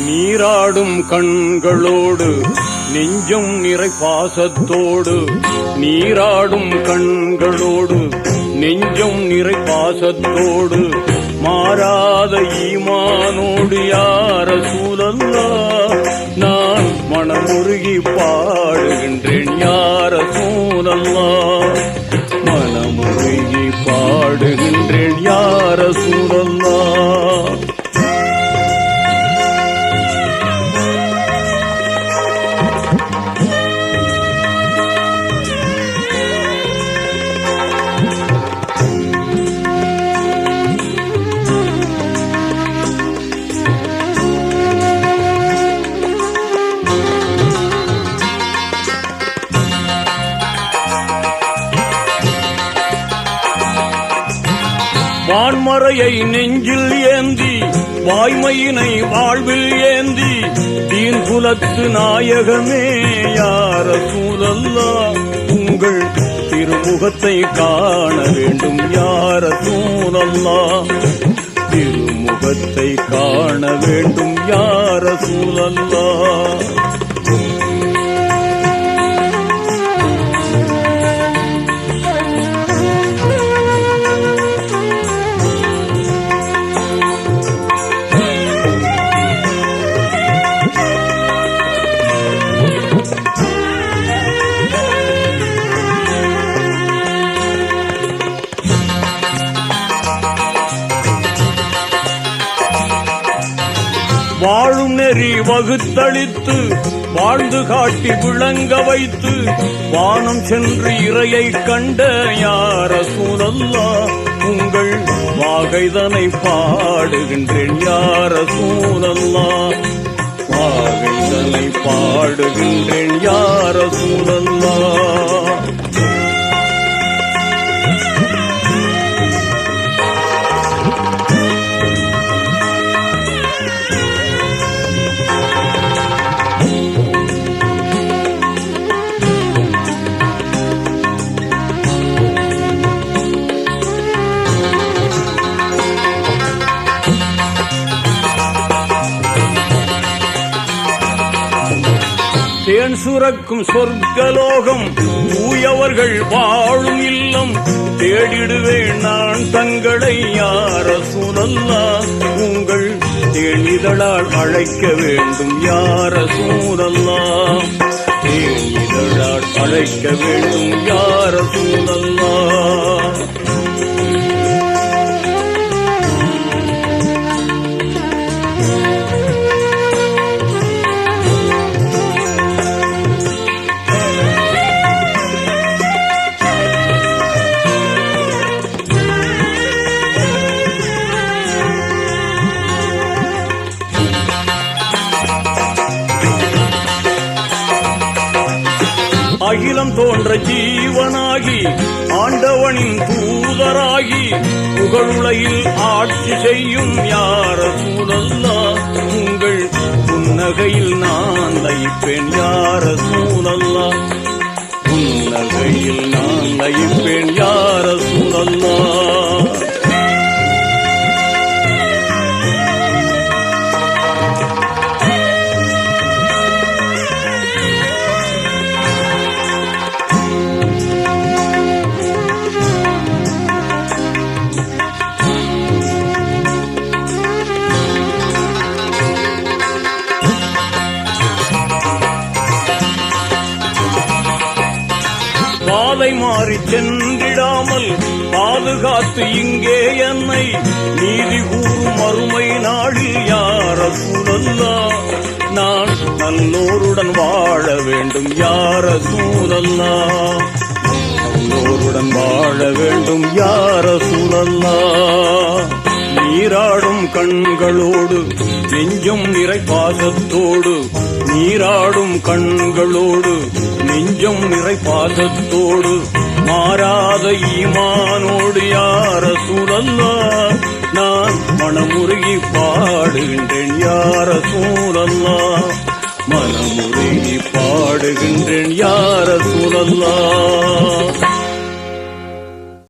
நீராடும் கண்களோடு நெஞ்சம் நிறை பாசத்தோடு, நீராடும் கண்களோடு நெஞ்சம் நிறை பாசத்தோடு, மாறாத ஈமானோடு யார சூழல்லா நான் மனமுருகி பாடுகின்றேன். யார சூழல்லா மனமுருகி பாடுகின்றேன். யார சூழல்லா வான்மறையை நெஞ்சில் ஏந்தி, வாய்மையினை வாழ்வில் ஏந்தி, தீன் குலத்து நாயகமே யார சூழல்லா உங்கள் திருமுகத்தை காண வேண்டும். யார சூழல்லா திருமுகத்தை காண வேண்டும். யார சூழல்லா வாழும் நெறி வகுத்தளித்து, வாழ்ந்து காட்டி விளங்க வைத்து, வானம் சென்று இறையை கண்ட யார சூழல்லா உங்கள் வாகைதனை பாடுகின்றேன். யார சூழல்லா வாகைதனை பாடுகின்றேன். யார சூழல்லா தேன் சுரக்கும் சொர்க்கலோகம், தூயவர்கள் வாழும் இல்லம், தேடிடுவேன் நான் தங்களை. யார சூழல்லா உங்கள் தேனிதழால் அழைக்க வேண்டும். யார சூழல்லா தேனிதழால் அழைக்க வேண்டும். யார சூழல்லா அகிலம் தோன்ற ஜீவனாகி, ஆண்டவனின் தூதராகி, புகழுலகில் ஆட்சி செய்யும் யார சூழல்லா உங்கள் புன்னகையில் நான் லயிப்பேன். யார சூழல்லா புன்னகையில் நான் லயிப்பேன். யார சூழல்லா பாதை மாறி சென்றிடாமல் பாதுகாத்து இங்கே என்னை நீதி கூறும் மறுமை நாளில் யார சூழல்லா நான் நல்லோருடன் வாழ வேண்டும். யார சூழல்லா நல்லோருடன் வாழ வேண்டும். யார சூழல்லா நீராடும் கண்களோடு நெஞ்சம் நிறை பாசத்தோடு, நீராடும் கண்களோடு நெஞ்சம் நிறை பாசத்தோடு, மாறாத ஈமானோடு யார சூழல்லா நான் மனமுருகி பாடுகின்றேன். யார சூழல்லா மனமுருகி பாடுகின்றேன். யார சூழல்லா